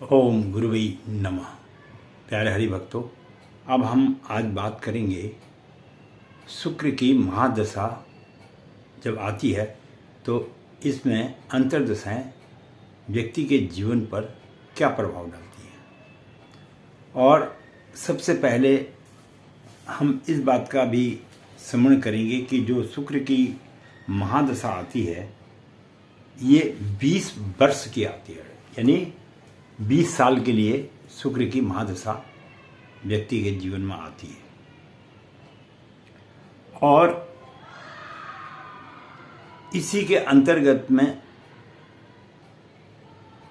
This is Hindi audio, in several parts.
ओम गुरुवे नमः। प्यारे हरि भक्तों, अब हम आज बात करेंगे शुक्र की महादशा जब आती है तो इसमें अंतर्दशाएं व्यक्ति के जीवन पर क्या प्रभाव डालती हैं। और सबसे पहले हम इस बात का भी स्मरण करेंगे कि जो शुक्र की महादशा आती है ये 20 वर्ष की आती है, यानी 20 साल के लिए शुक्र की महादशा व्यक्ति के जीवन में आती है। और इसी के अंतर्गत में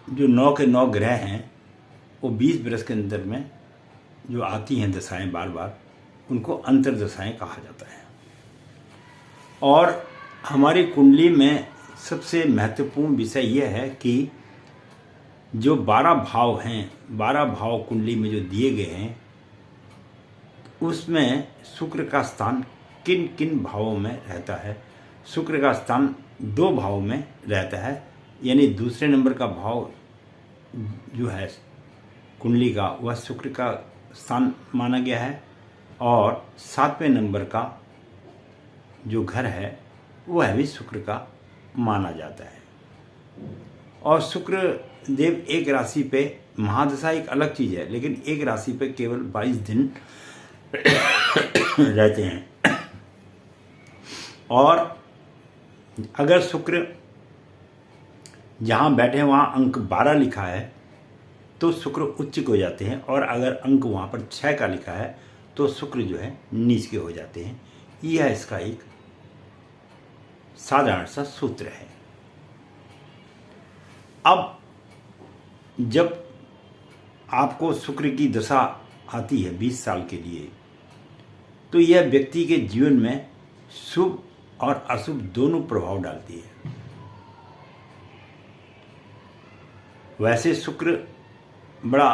जो 9 के 9 ग्रह हैं वो 20 वर्ष के अंदर में जो आती हैं दशाएं बार बार, उनको अंतर्दशाएं कहा जाता है। और हमारी कुंडली में सबसे महत्वपूर्ण विषय यह है कि जो 12 भाव हैं, 12 भाव कुंडली में जो दिए गए हैं उसमें शुक्र का स्थान किन किन भावों में रहता है। शुक्र का स्थान 2 भाव में रहता है, यानी दूसरे नंबर का भाव जो है कुंडली का वह शुक्र का स्थान माना गया है, और 7वें नंबर का जो घर है वह भी शुक्र का माना जाता है। और शुक्र देव एक राशि पे, महादशा एक अलग चीज है, लेकिन एक राशि पे केवल 22 दिन रहते हैं। और अगर शुक्र जहां बैठे वहां अंक 12 लिखा है तो शुक्र उच्च के हो जाते हैं, और अगर अंक वहां पर 6 का लिखा है तो शुक्र जो है नीच के हो जाते हैं। यह इसका एक साधारण सा सूत्र है। अब जब आपको शुक्र की दशा आती है 20 साल के लिए, तो यह व्यक्ति के जीवन में शुभ और अशुभ दोनों प्रभाव डालती है। वैसे शुक्र बड़ा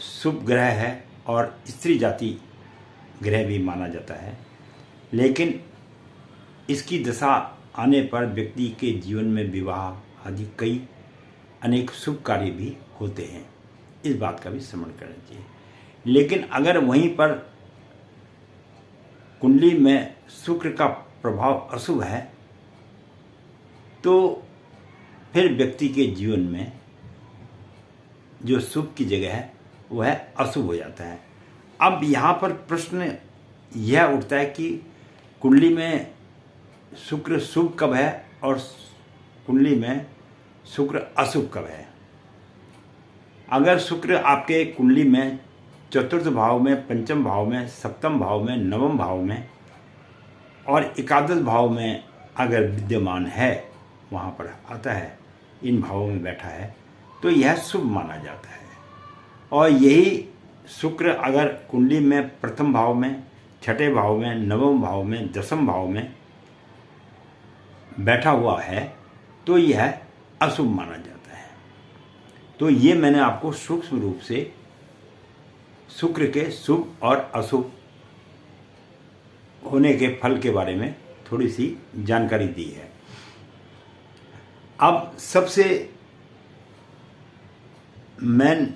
शुभ ग्रह है और स्त्री जाति ग्रह भी माना जाता है, लेकिन इसकी दशा आने पर व्यक्ति के जीवन में विवाह आदि कई अनेक शुभ कार्य भी होते हैं। इस बात का भी स्मरण करना चाहिए। लेकिन अगर वहीं पर कुंडली में शुक्र का प्रभाव अशुभ है तो फिर व्यक्ति के जीवन में जो शुभ की जगह है वह अशुभ हो जाता है। अब यहाँ पर प्रश्न यह उठता है कि कुंडली में शुक्र शुभ कब है और कुंडली में शुक्र अशुभ कब है। अगर शुक्र आपके कुंडली में चतुर्थ भाव में, पंचम भाव में, सप्तम भाव में, नवम भाव में और एकादश भाव में अगर विद्यमान है, वहाँ पर आता है, इन भावों में बैठा है, तो यह शुभ माना जाता है। और यही शुक्र अगर कुंडली में प्रथम भाव में, छठे भाव में, नवम भाव में, दसम भाव में बैठा हुआ है तो यह अशुभ माना जाता है। तो ये मैंने आपको सूक्ष्म रूप से शुक्र के शुभ और अशुभ होने के फल के बारे में थोड़ी सी जानकारी दी है। अब सबसे मेन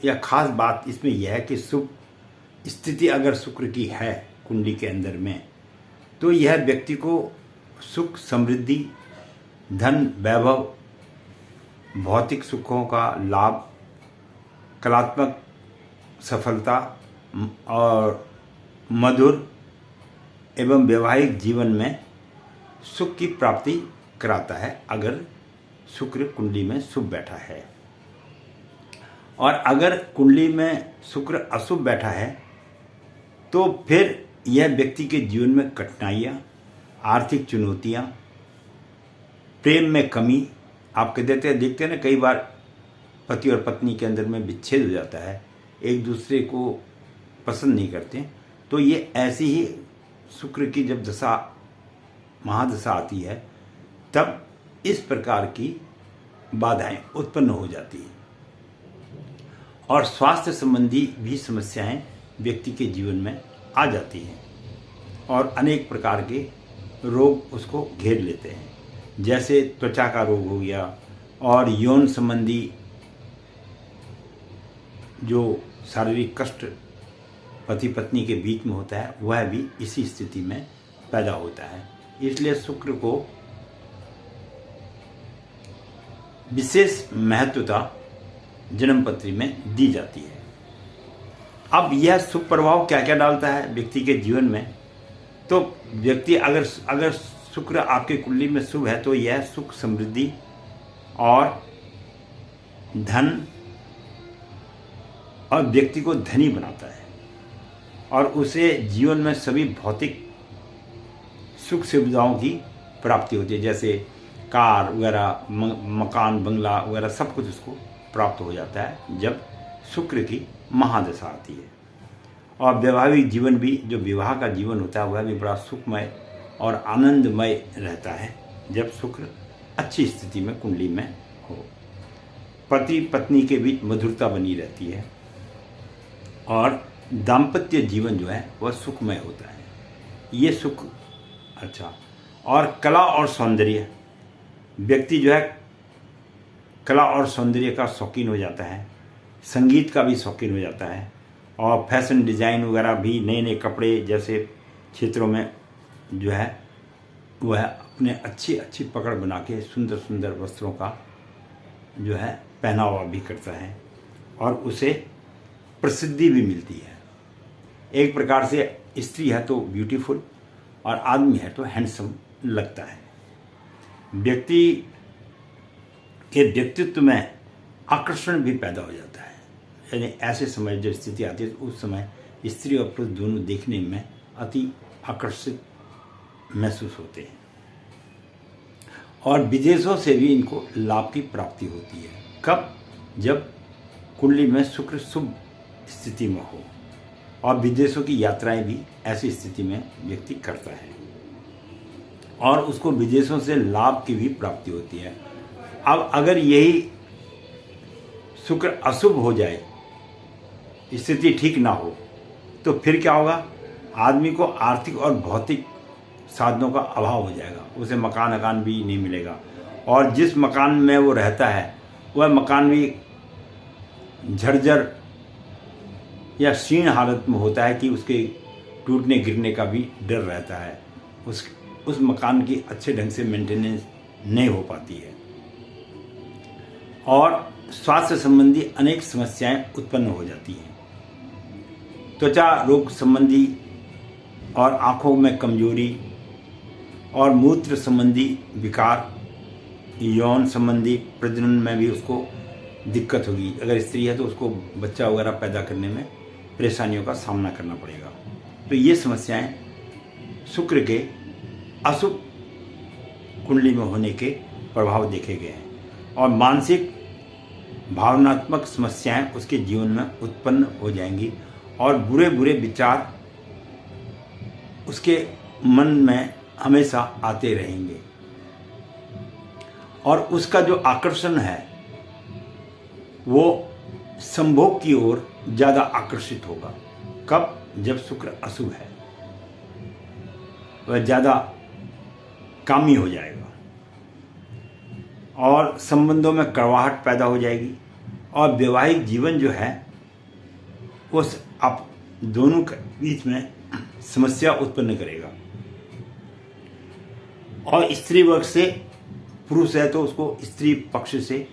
या खास बात इसमें यह है कि शुभ स्थिति अगर शुक्र की है कुंडली के अंदर में, तो यह व्यक्ति को सुख, समृद्धि, धन, वैभव, भौतिक सुखों का लाभ, कलात्मक सफलता और मधुर एवं वैवाहिक जीवन में सुख की प्राप्ति कराता है अगर शुक्र कुंडली में शुभ बैठा है। और अगर कुंडली में शुक्र अशुभ बैठा है तो फिर यह व्यक्ति के जीवन में कठिनाइयाँ, आर्थिक चुनौतियाँ, प्रेम में कमी, आपके देखते हैं ना, कई बार पति और पत्नी के अंदर में विच्छेद हो जाता है, एक दूसरे को पसंद नहीं करते, तो ये ऐसी ही शुक्र की जब दशा महादशा आती है तब इस प्रकार की बाधाएं उत्पन्न हो जाती हैं। और स्वास्थ्य संबंधी भी समस्याएं व्यक्ति के जीवन में आ जाती हैं और अनेक प्रकार के रोग उसको घेर लेते हैं, जैसे त्वचा का रोग हो गया और यौन संबंधी जो शारीरिक कष्ट पति पत्नी के बीच में होता है वह भी इसी स्थिति में पैदा होता है। इसलिए शुक्र को विशेष महत्वता जन्म पत्री में दी जाती है। अब यह शुभ प्रभाव क्या क्या डालता है व्यक्ति के जीवन में, तो व्यक्ति अगर शुक्र आपके कुंडली में शुभ है तो यह सुख समृद्धि और धन और व्यक्ति को धनी बनाता है और उसे जीवन में सभी भौतिक सुख सुविधाओं की प्राप्ति होती है, जैसे कार वगैरह, मकान, बंगला वगैरह सब कुछ उसको प्राप्त हो जाता है जब शुक्र की महादशा आती है। और वैवाहिक जीवन भी, जो विवाह का जीवन होता है वह भी बड़ा सुखमय और आनंदमय रहता है जब शुक्र अच्छी स्थिति में कुंडली में हो। पति पत्नी के बीच मधुरता बनी रहती है और दाम्पत्य जीवन जो है वह सुखमय होता है। ये सुख अच्छा। और कला और सौंदर्य, व्यक्ति जो है कला और सौंदर्य का शौकीन हो जाता है, संगीत का भी शौकीन हो जाता है और फैशन डिज़ाइन वगैरह भी, नए नए कपड़े जैसे क्षेत्रों में जो है वह अपने अच्छी पकड़ बना के सुंदर सुंदर वस्त्रों का जो है पहनावा भी करता है और उसे प्रसिद्धि भी मिलती है। एक प्रकार से स्त्री है तो ब्यूटीफुल और आदमी है तो हैंडसम लगता है। व्यक्ति के व्यक्तित्व में आकर्षण भी पैदा हो जाता है, यानी ऐसे समय जब स्थिति आती है तो उस समय स्त्री और पुरुष दोनों देखने में अति आकर्षित महसूस होते हैं और विदेशों से भी इनको लाभ की प्राप्ति होती है। कब? जब कुंडली में शुक्र शुभ स्थिति में हो और विदेशों की यात्राएं भी ऐसी स्थिति में व्यक्ति करता है और उसको विदेशों से लाभ की भी प्राप्ति होती है। अब अगर यही शुक्र अशुभ हो जाए, स्थिति ठीक ना हो, तो फिर क्या होगा? आदमी को आर्थिक और भौतिक साधनों का अभाव हो जाएगा, उसे मकान भी नहीं मिलेगा और जिस मकान में वो रहता है वह मकान भी झरझर या क्षीण हालत में होता है कि उसके टूटने गिरने का भी डर रहता है। उस मकान की अच्छे ढंग से मेंटेनेंस नहीं हो पाती है और स्वास्थ्य संबंधी अनेक समस्याएं उत्पन्न हो जाती हैं। त्वचा रोग संबंधी और आँखों में कमजोरी और मूत्र संबंधी विकार, यौन संबंधी प्रजनन में भी उसको दिक्कत होगी। अगर स्त्री है तो उसको बच्चा वगैरह पैदा करने में परेशानियों का सामना करना पड़ेगा। तो ये समस्याएं शुक्र के अशुभ कुंडली में होने के प्रभाव देखे गए हैं और मानसिक भावनात्मक समस्याएं उसके जीवन में उत्पन्न हो जाएंगी और बुरे बुरे विचार उसके मन में हमेशा आते रहेंगे और उसका जो आकर्षण है वो संभोग की ओर ज़्यादा आकर्षित होगा। कब? जब शुक्र अशुभ है, वह ज़्यादा कामी हो जाएगा और संबंधों में कड़वाहट पैदा हो जाएगी और वैवाहिक जीवन जो है वो आप दोनों के बीच में समस्या उत्पन्न करेगा और स्त्री वर्ग से पुरुष है तो उसको स्त्री पक्ष से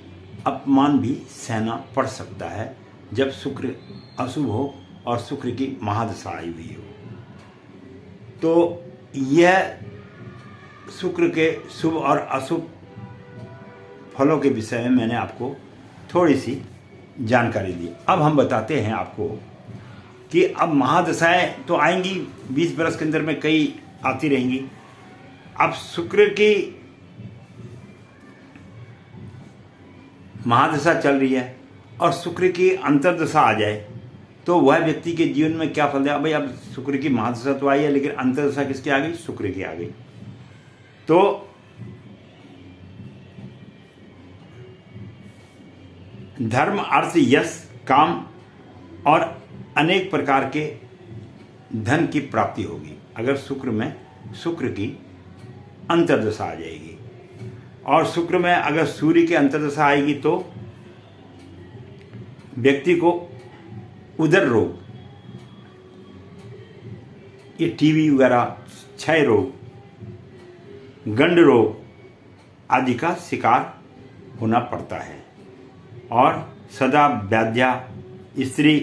अपमान भी सहना पड़ सकता है जब शुक्र अशुभ हो और शुक्र की महादशा आई हुई हो। तो यह शुक्र के शुभ और अशुभ फलों के विषय में मैंने आपको थोड़ी सी जानकारी दी। अब हम बताते हैं आपको कि अब महादशाएं तो आएंगी 20 बरस के अंदर में, कई आती रहेंगी। अब शुक्र की महादशा चल रही है और शुक्र की अंतर्दशा आ जाए तो वह व्यक्ति के जीवन में क्या फल देगा? भाई अब शुक्र की महादशा तो आई है लेकिन अंतर्दशा किसकी आ गई? शुक्र की आ गई। तो धर्म, अर्थ, यश, काम और अनेक प्रकार के धन की प्राप्ति होगी अगर शुक्र में शुक्र की अंतर्दशा आ जाएगी। और शुक्र में अगर सूर्य की अंतर्दशा आएगी तो व्यक्ति को उदर रोग, ये टीबी वगैरह, क्षय रोग, गंड रोग आदि का शिकार होना पड़ता है। और सदा व्याध्या, स्त्री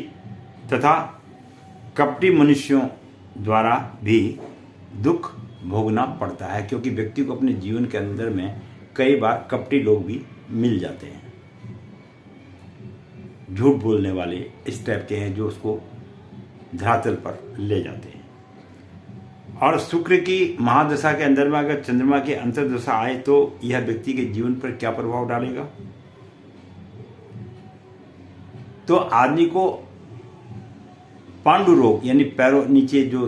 तथा कपटी मनुष्यों द्वारा भी दुख भोगना पड़ता है, क्योंकि व्यक्ति को अपने जीवन के अंदर में कई बार कपटी लोग भी मिल जाते हैं, झूठ बोलने वाले इस टाइप के हैं जो उसको धरातल पर ले जाते हैं। और शुक्र की महादशा के अंदर में अगर चंद्रमा की अंतर्दशा आए तो यह व्यक्ति के जीवन पर क्या प्रभाव डालेगा? तो आदमी को पांडु रोग, यानी पैरों नीचे जो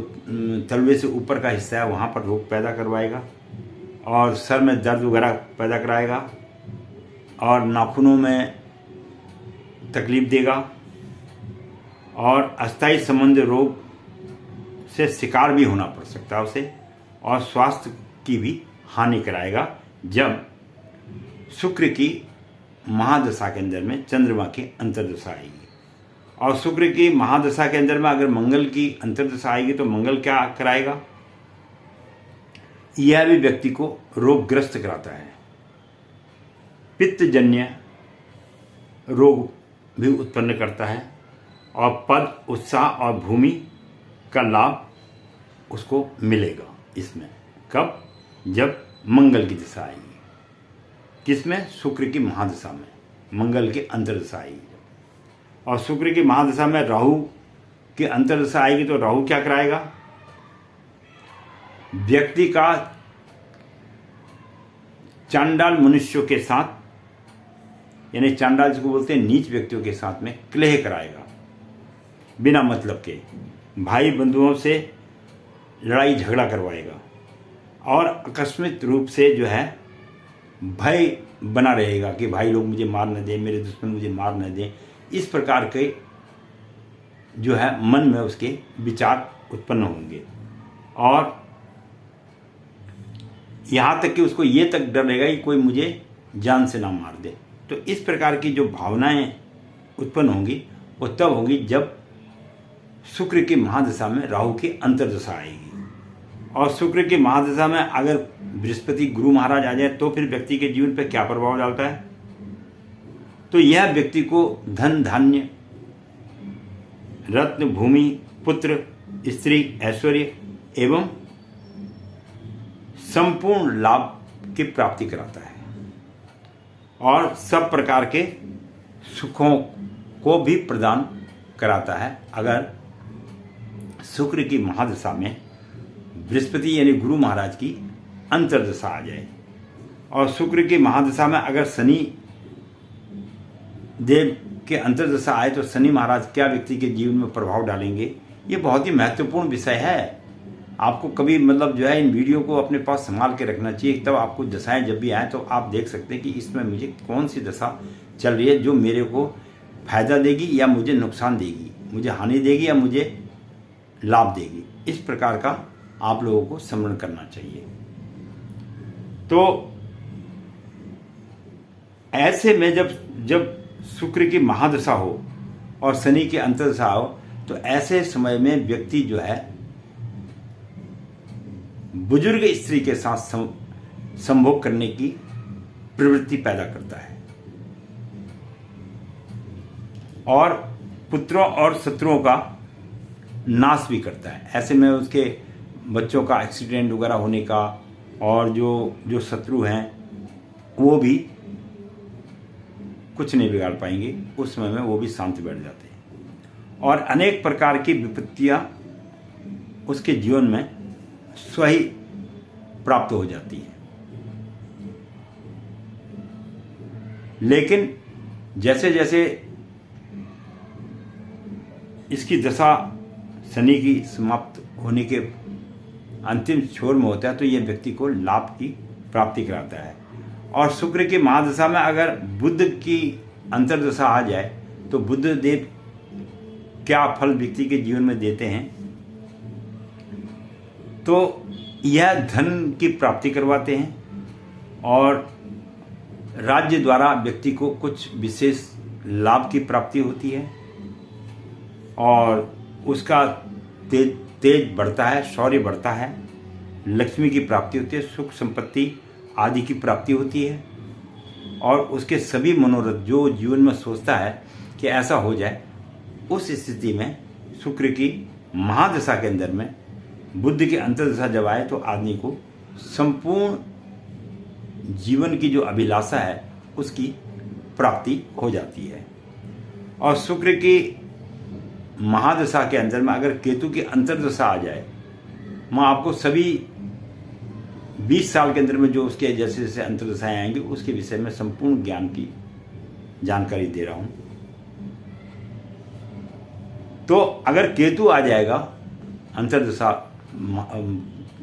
तलवे से ऊपर का हिस्सा है वहां पर रोग पैदा करवाएगा, और सर में दर्द वगैरह पैदा कराएगा, और नाखूनों में तकलीफ देगा, और अस्थायी संबंध रोग से शिकार भी होना पड़ सकता है उसे, और स्वास्थ्य की भी हानि कराएगा जब शुक्र की महादशा के अंदर में चंद्रमा की अंतर्दशा आएगी। और शुक्र की महादशा के अंदर में अगर मंगल की अंतर्दशा आएगी तो मंगल क्या कराएगा? यह भी व्यक्ति को रोगग्रस्त कराता है, पित्तजन्य रोग भी उत्पन्न करता है, और पद, उत्साह और भूमि का लाभ उसको मिलेगा इसमें। कब? जब मंगल की दशा आएगी। किसमें? शुक्र की महादशा में, मंगल की अंतर्दशा आएगी। और शुक्र की महादशा में राहु की अंतर्दशा आएगी तो राहु क्या कराएगा? व्यक्ति का चांडाल मनुष्यों के साथ, यानी चांडाल जिसको बोलते हैं नीच व्यक्तियों के साथ में कलह कराएगा, बिना मतलब के भाई बंधुओं से लड़ाई झगड़ा करवाएगा, और आकस्मिक रूप से जो है भय बना रहेगा कि भाई लोग मुझे मार न दें, मेरे दुश्मन मुझे मार न दें। इस प्रकार के जो है मन में उसके विचार उत्पन्न होंगे, और यहाँ तक कि उसको ये तक डर रहेगा कि कोई मुझे जान से ना मार दे। तो इस प्रकार की जो भावनाएं उत्पन्न होंगी वो तब होंगी जब शुक्र की महादशा में राहु की अंतर्दशा आएगी। और शुक्र की महादशा में अगर बृहस्पति गुरु महाराज आ जाए तो फिर व्यक्ति के जीवन पर क्या प्रभाव डालता है? तो यह व्यक्ति को धन, धान्य, रत्न, भूमि, पुत्र, स्त्री, ऐश्वर्य एवं संपूर्ण लाभ की प्राप्ति कराता है, और सब प्रकार के सुखों को भी प्रदान कराता है अगर शुक्र की महादशा में बृहस्पति यानी गुरु महाराज की अंतर्दशा आ जाए। और शुक्र की महादशा में अगर शनि देव के अंतर्दशा आए तो शनि महाराज क्या व्यक्ति के जीवन में प्रभाव डालेंगे? ये बहुत ही महत्वपूर्ण विषय है। आपको कभी मतलब जो है इन वीडियो को अपने पास संभाल के रखना चाहिए, तब आपको दशाएं जब भी आए तो आप देख सकते हैं कि इसमें मुझे कौन सी दशा चल रही है जो मेरे को फायदा देगी या मुझे नुकसान देगी, मुझे हानि देगी या मुझे लाभ देगी। इस प्रकार का आप लोगों को स्मरण करना चाहिए। तो ऐसे में जब शुक्र की महादशा हो और शनि की अंतर्दशा हो तो ऐसे समय में व्यक्ति जो है बुजुर्ग स्त्री के साथ संभोग करने की प्रवृत्ति पैदा करता है, और पुत्रों और शत्रुओं का नाश भी करता है। ऐसे में उसके बच्चों का एक्सीडेंट वगैरह होने का, और जो शत्रु हैं वो भी कुछ नहीं बिगाड़ पाएंगे, उस समय में वो भी शांत बैठ जाते हैं, और अनेक प्रकार की विपत्तियां उसके जीवन में स्वही प्राप्त हो जाती है। लेकिन जैसे जैसे इसकी दशा शनि की समाप्त होने के अंतिम छोर में होता है तो यह व्यक्ति को लाभ की प्राप्ति कराता है। और शुक्र की महादशा में अगर बुध की अंतर्दशा आ जाए तो बुध देव क्या फल व्यक्ति के जीवन में देते हैं? तो यह धन की प्राप्ति करवाते हैं, और राज्य द्वारा व्यक्ति को कुछ विशेष लाभ की प्राप्ति होती है, और उसका तेज बढ़ता है, शौर्य बढ़ता है, लक्ष्मी की प्राप्ति होती है, सुख संपत्ति आदि की प्राप्ति होती है, और उसके सभी मनोरथ जो जीवन में सोचता है कि ऐसा हो जाए, उस स्थिति में शुक्र की महादशा के अंदर में बुध की अंतर्दशा जब आए तो आदमी को संपूर्ण जीवन की जो अभिलाषा है उसकी प्राप्ति हो जाती है। और शुक्र की महादशा के अंदर में अगर केतु की अंतर्दशा आ जाए, मैं आपको सभी 20 साल के अंदर में जो उसके जैसे जैसे अंतर्दशाएं आएंगी उसके विषय में संपूर्ण ज्ञान की जानकारी दे रहा हूं। तो अगर केतु आ जाएगा अंतर्दशा,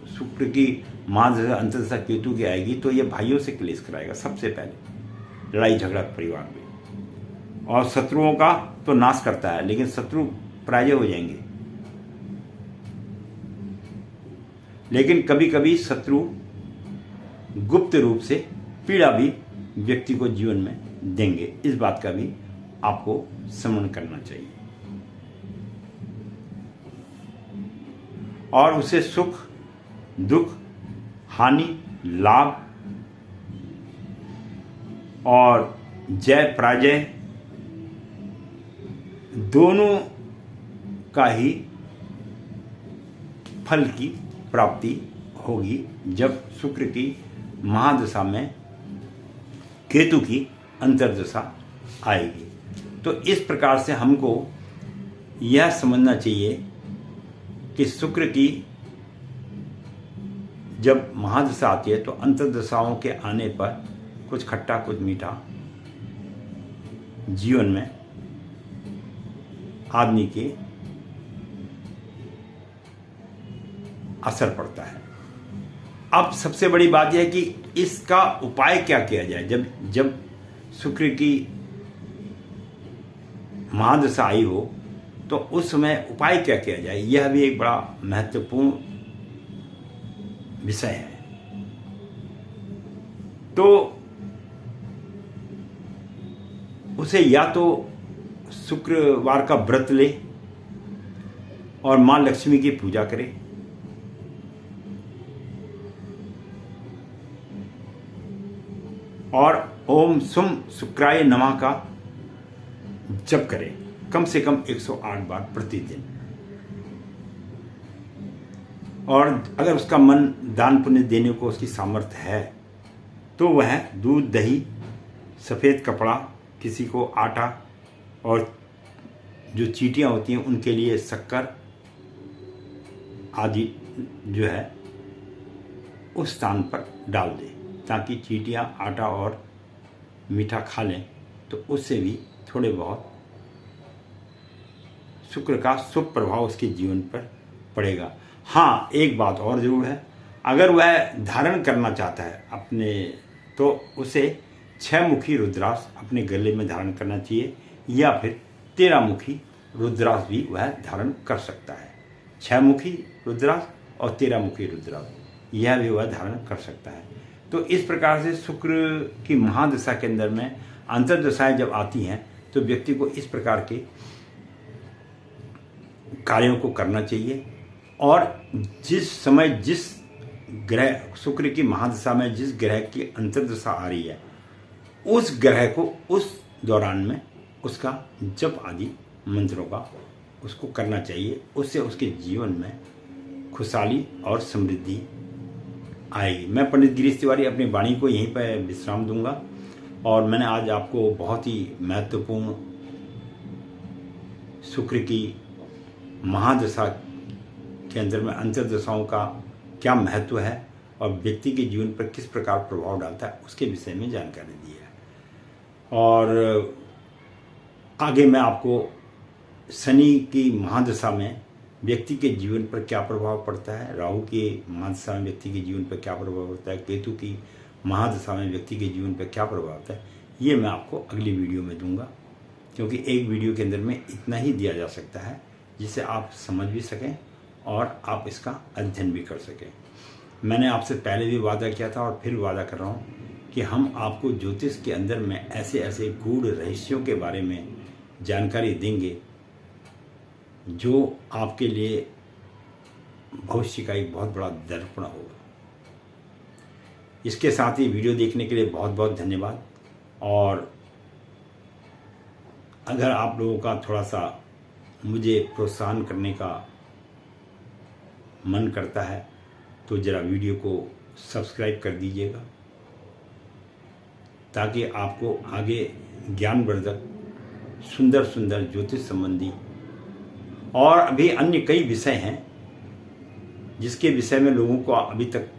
शुक्र की महादशा अंतर्दशा केतु की आएगी तो ये भाइयों से क्लेश कराएगा, सबसे पहले लड़ाई झगड़ा परिवार में, और शत्रुओं का तो नाश करता है, लेकिन शत्रु पराजय हो जाएंगे। लेकिन कभी कभी शत्रु गुप्त रूप से पीड़ा भी व्यक्ति को जीवन में देंगे, इस बात का भी आपको स्मरण करना चाहिए। और उसे सुख दुख हानि लाभ और जय पराजय दोनों का ही फल की प्राप्ति होगी जब शुक्र की महादशा में केतु की अंतर्दशा आएगी। तो इस प्रकार से हमको यह समझना चाहिए कि शुक्र की जब महादशा आती है तो अंतर्दशाओं के आने पर कुछ खट्टा कुछ मीठा जीवन में आदमी के असर पड़ता है। अब सबसे बड़ी बात यह है कि इसका उपाय क्या किया जाए। जब शुक्र की महादशा आई हो तो उस समय उपाय क्या किया जाए, यह भी एक बड़ा महत्वपूर्ण विषय है। तो उसे या तो शुक्रवार का व्रत ले और मां लक्ष्मी की पूजा करे, और ओम सुम शुक्राय नमः का जप करे कम से कम 108 बार प्रतिदिन। और अगर उसका मन दान पुण्य देने को उसकी सामर्थ्य है तो वह दूध दही सफ़ेद कपड़ा, किसी को आटा, और जो चींटियाँ होती हैं उनके लिए शक्कर आदि जो है उस स्थान पर डाल दे, ताकि चींटियाँ आटा और मीठा खा लें, तो उससे भी थोड़े बहुत शुक्र का शुभ प्रभाव उसके जीवन पर पड़ेगा। हाँ, एक बात और ज़रूर है, अगर वह धारण करना चाहता है अपने, तो उसे 6 मुखी रुद्राक्ष अपने गले में धारण करना चाहिए, या फिर 13 मुखी रुद्राक्ष भी वह धारण कर सकता है। 6 मुखी रुद्राक्ष और 13 मुखी रुद्राक्ष यह भी वह धारण कर सकता है। तो इस प्रकार से शुक्र की महादशा के अंदर में अंतर्दशाएं जब आती हैं तो व्यक्ति को इस प्रकार के कार्यों को करना चाहिए। और जिस समय जिस ग्रह, शुक्र की महादशा में जिस ग्रह की अंतर्दशा आ रही है, उस ग्रह को उस दौरान में उसका जप आदि मंत्रों का उसको करना चाहिए। उससे उसके जीवन में खुशहाली और समृद्धि आएगी। मैं पंडित गिरीश तिवारी अपनी वाणी को यहीं पर विश्राम दूंगा, और मैंने आज आपको बहुत ही महत्वपूर्ण शुक्र की महादशा के अंदर में अंतर्दशाओं का क्या महत्व है और व्यक्ति के जीवन पर किस प्रकार प्रभाव डालता है उसके विषय में जानकारी दी है। और आगे मैं आपको शनि की महादशा में व्यक्ति के जीवन पर क्या प्रभाव पड़ता है, राहु की महादशा में व्यक्ति के जीवन पर क्या प्रभाव पड़ता है, केतु की महादशा में व्यक्ति के जीवन पर क्या प्रभाव होता है, ये मैं आपको अगली वीडियो में दूंगा, क्योंकि एक वीडियो के अंदर में इतना ही दिया जा सकता है जिससे आप समझ भी सकें और आप इसका अध्ययन भी कर सकें। मैंने आपसे पहले भी वादा किया था और फिर वादा कर रहा हूँ कि हम आपको ज्योतिष के अंदर में ऐसे ऐसे गूढ़ रहस्यों के बारे में जानकारी देंगे जो आपके लिए भविष्य का एक बहुत बड़ा दर्पण होगा। इसके साथ ही वीडियो देखने के लिए बहुत बहुत धन्यवाद। और अगर आप लोगों का थोड़ा सा मुझे प्रोत्साहन करने का मन करता है तो ज़रा वीडियो को सब्सक्राइब कर दीजिएगा, ताकि आपको आगे ज्ञानवर्धक सुंदर सुंदर ज्योतिष संबंधी और अभी अन्य कई विषय हैं जिसके विषय में लोगों को अभी तक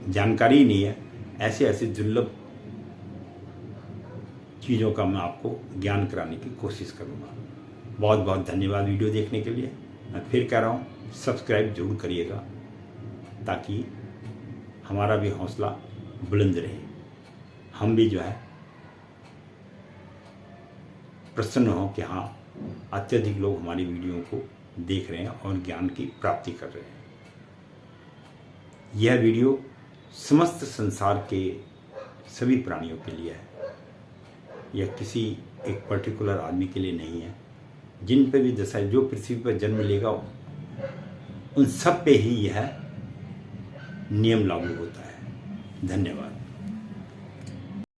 जानकारी नहीं है। ऐसे ऐसे दुर्लभ चीज़ों का मैं आपको ज्ञान कराने की कोशिश करूँगा। बहुत बहुत धन्यवाद वीडियो देखने के लिए। मैं फिर कह रहा हूँ, सब्सक्राइब जरूर करिएगा ताकि हमारा भी हौसला बुलंद रहे, हम भी जो है प्रसन्न हो कि हाँ, अत्यधिक लोग हमारी वीडियो को देख रहे हैं और ज्ञान की प्राप्ति कर रहे हैं। यह वीडियो समस्त संसार के सभी प्राणियों के लिए है, यह किसी एक पर्टिकुलर आदमी के लिए नहीं है। जिन पे भी दशा जो पृथ्वी पर जन्म लेगा उन सब पे ही यह नियम लागू होता है। धन्यवाद।